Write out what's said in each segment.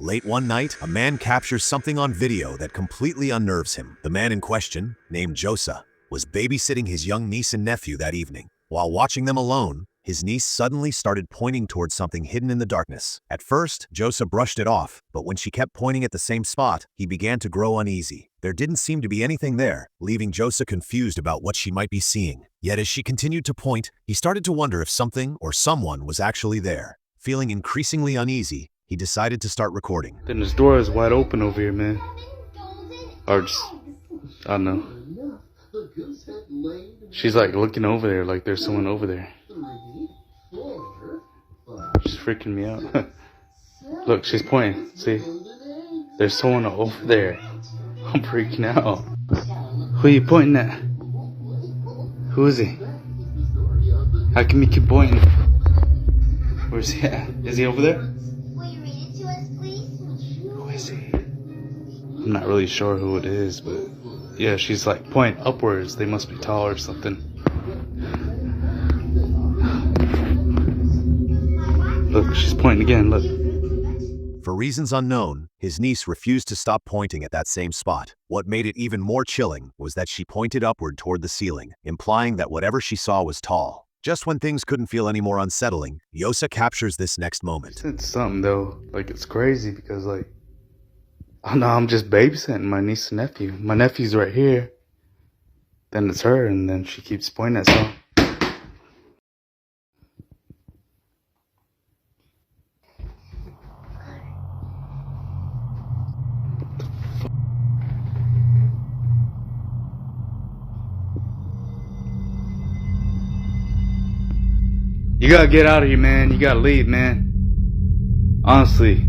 Late one night, a man captures something on video that completely unnerves him. The man in question, named Josa, was babysitting his young niece and nephew that evening. While watching them alone, his niece suddenly started pointing towards something hidden in the darkness. At first, Josa brushed it off, but when she kept pointing at the same spot, he began to grow uneasy. There didn't seem to be anything there, leaving Josa confused about what she might be seeing. Yet as she continued to point, he started to wonder if something or someone was actually there. Feeling increasingly uneasy, he decided to start recording. Then this door is wide open over here, man. Or just, I don't know. She's like looking over there, like there's someone over there. She's freaking me out. Look, she's pointing. See? There's someone over there. I'm freaking out. Who are you pointing at? Who is he? How come you keep pointing? Where's he at? Is he over there? Will you read it to us, please? Who is he? I'm not really sure who it is, but yeah, she's like pointing upwards. They must be tall or something. Look, she's pointing again, look. For reasons unknown, his niece refused to stop pointing at that same spot. What made it even more chilling was that she pointed upward toward the ceiling, implying that whatever she saw was tall. Just when things couldn't feel any more unsettling, Josa captures this next moment. It's something though, like it's crazy because like, I know I'm just babysitting my niece and nephew. My nephew's right here. Then it's her, and then she keeps pointing at something. You gotta get out of here, man. You gotta leave, man. Honestly.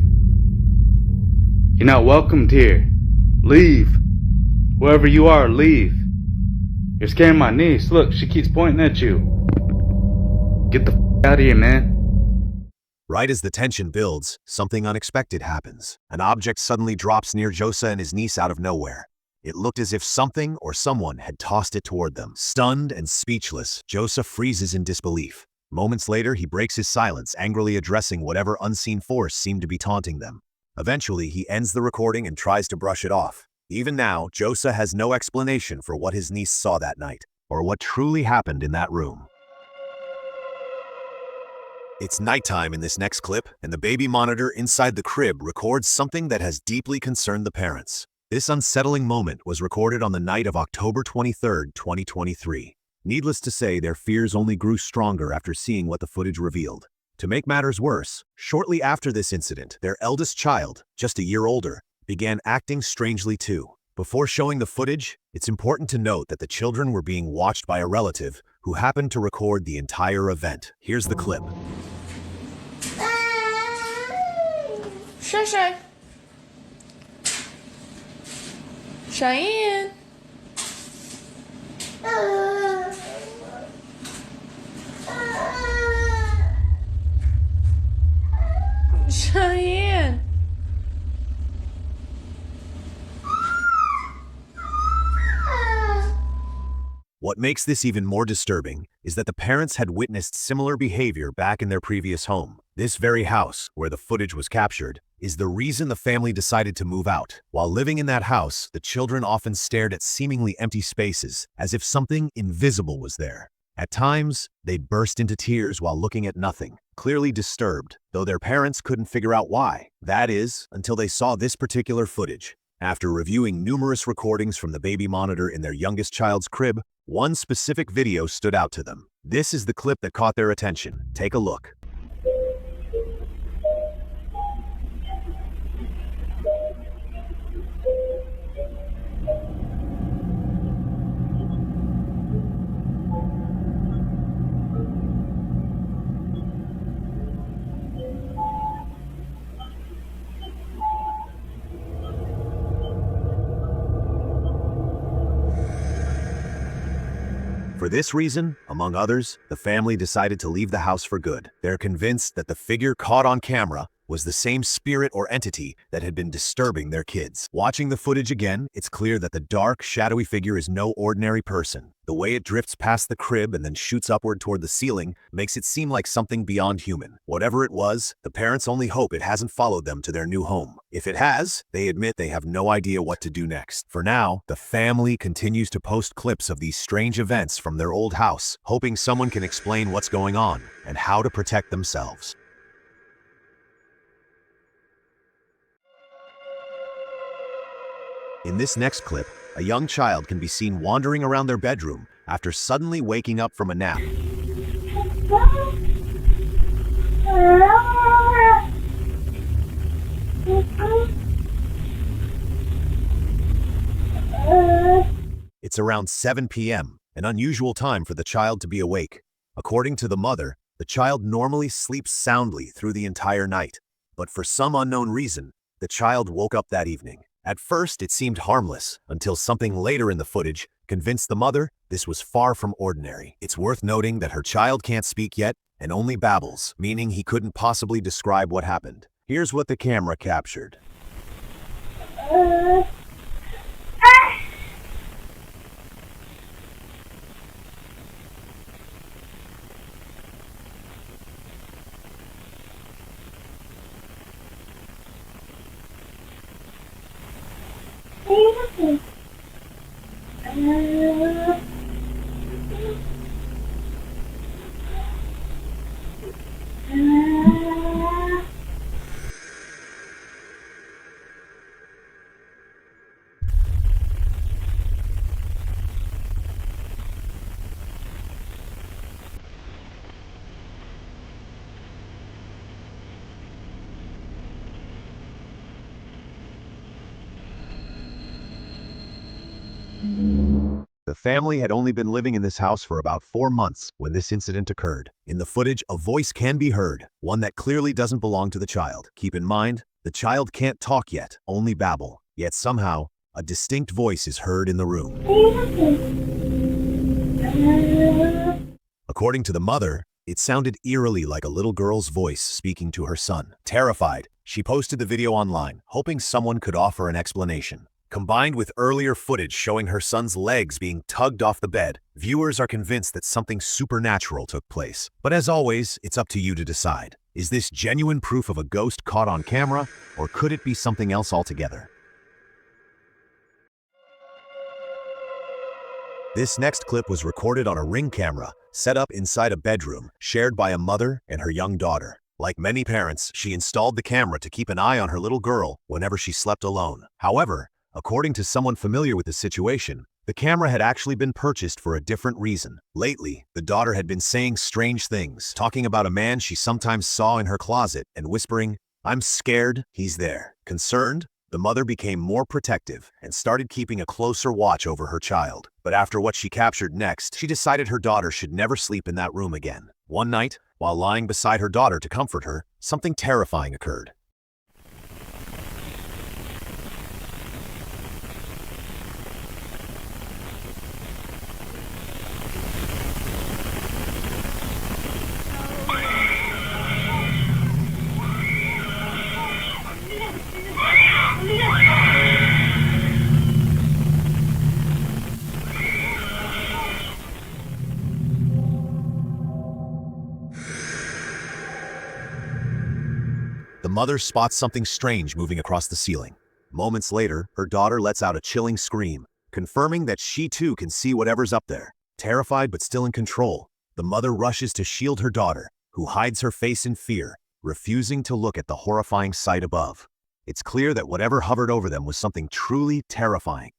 You're not welcomed here. Leave. Whoever you are, leave. You're scaring my niece. Look, she keeps pointing at you. Get the out of here, man. Right as the tension builds, something unexpected happens. An object suddenly drops near Josa and his niece out of nowhere. It looked as if something or someone had tossed it toward them. Stunned and speechless, Josa freezes in disbelief. Moments later, he breaks his silence, angrily addressing whatever unseen force seemed to be taunting them. Eventually, he ends the recording and tries to brush it off. Even now, Josa has no explanation for what his niece saw that night, or what truly happened in that room. It's nighttime in this next clip, and the baby monitor inside the crib records something that has deeply concerned the parents. This unsettling moment was recorded on the night of October 23, 2023. Needless to say, their fears only grew stronger after seeing what the footage revealed. To make matters worse, shortly after this incident, their eldest child, just a year older, began acting strangely too. Before showing the footage, it's important to note that the children were being watched by a relative who happened to record the entire event. Here's the clip. Shay. Cheyenne. Cheyenne. What makes this even more disturbing is that the parents had witnessed similar behavior back in their previous home. This very house, where the footage was captured, is the reason the family decided to move out. While living in that house, the children often stared at seemingly empty spaces, as if something invisible was there. At times, they'd burst into tears while looking at nothing, clearly disturbed, though their parents couldn't figure out why. That is, until they saw this particular footage. After reviewing numerous recordings from the baby monitor in their youngest child's crib, one specific video stood out to them. This is the clip that caught their attention. Take a look. For this reason, among others, the family decided to leave the house for good. They're convinced that the figure caught on camera was the same spirit or entity that had been disturbing their kids. Watching the footage again, it's clear that the dark, shadowy figure is no ordinary person. The way it drifts past the crib and then shoots upward toward the ceiling makes it seem like something beyond human. Whatever it was, the parents only hope it hasn't followed them to their new home. If it has, they admit they have no idea what to do next. For now, the family continues to post clips of these strange events from their old house, hoping someone can explain what's going on and how to protect themselves. In this next clip, a young child can be seen wandering around their bedroom after suddenly waking up from a nap. It's around 7 p.m., an unusual time for the child to be awake. According to the mother, the child normally sleeps soundly through the entire night, but for some unknown reason, the child woke up that evening. At first, it seemed harmless, until something later in the footage convinced the mother this was far from ordinary. It's worth noting that her child can't speak yet and only babbles, meaning he couldn't possibly describe what happened. Here's what the camera captured. The family had only been living in this house for about 4 months when this incident occurred. In the footage, a voice can be heard, one that clearly doesn't belong to the child. Keep in mind, the child can't talk yet, only babble. Yet somehow, a distinct voice is heard in the room. According to the mother, it sounded eerily like a little girl's voice speaking to her son. Terrified, she posted the video online, hoping someone could offer an explanation. Combined with earlier footage showing her son's legs being tugged off the bed, viewers are convinced that something supernatural took place. But as always, it's up to you to decide. Is this genuine proof of a ghost caught on camera, or could it be something else altogether? This next clip was recorded on a Ring camera, set up inside a bedroom, shared by a mother and her young daughter. Like many parents, she installed the camera to keep an eye on her little girl whenever she slept alone. However, according to someone familiar with the situation, the camera had actually been purchased for a different reason. Lately, the daughter had been saying strange things, talking about a man she sometimes saw in her closet and whispering, "I'm scared, he's there." Concerned, the mother became more protective and started keeping a closer watch over her child. But after what she captured next, she decided her daughter should never sleep in that room again. One night, while lying beside her daughter to comfort her, something terrifying occurred. The mother spots something strange moving across the ceiling. Moments later, her daughter lets out a chilling scream, confirming that she too can see whatever's up there. Terrified but still in control, the mother rushes to shield her daughter, who hides her face in fear, refusing to look at the horrifying sight above. It's clear that whatever hovered over them was something truly terrifying.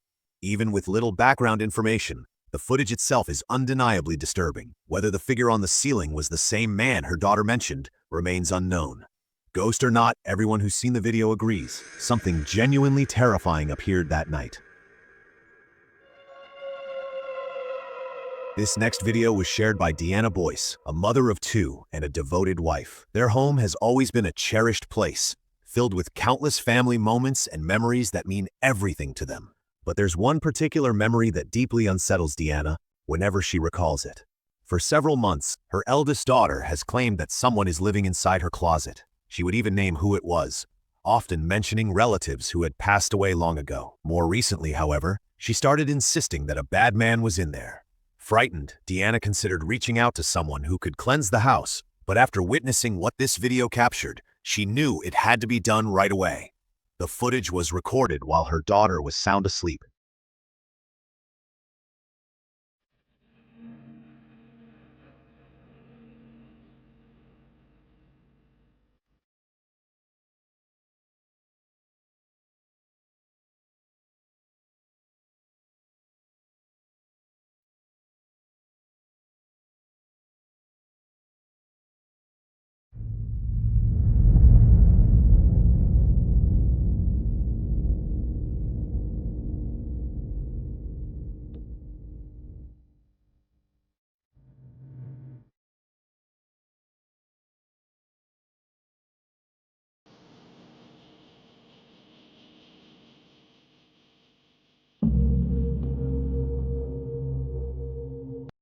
Even with little background information, the footage itself is undeniably disturbing. Whether the figure on the ceiling was the same man her daughter mentioned remains unknown. Ghost or not, everyone who's seen the video agrees. Something genuinely terrifying appeared that night. This next video was shared by Deanna Boyce, a mother of 2 and a devoted wife. Their home has always been a cherished place, filled with countless family moments and memories that mean everything to them. But there's one particular memory that deeply unsettles Deanna whenever she recalls it. For several months, her eldest daughter has claimed that someone is living inside her closet. She would even name who it was, often mentioning relatives who had passed away long ago. More recently, however, she started insisting that a bad man was in there. Frightened, Deanna considered reaching out to someone who could cleanse the house, but after witnessing what this video captured, she knew it had to be done right away. The footage was recorded while her daughter was sound asleep.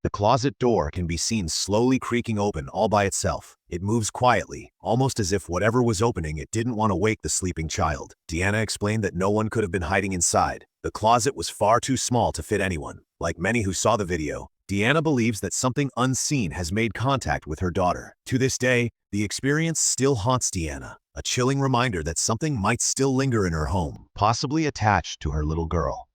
The closet door can be seen slowly creaking open all by itself. It moves quietly, almost as if whatever was opening it didn't want to wake the sleeping child. Deanna explained that no one could have been hiding inside. The closet was far too small to fit anyone. Like many who saw the video, Deanna believes that something unseen has made contact with her daughter. To this day, the experience still haunts Deanna, a chilling reminder that something might still linger in her home, possibly attached to her little girl.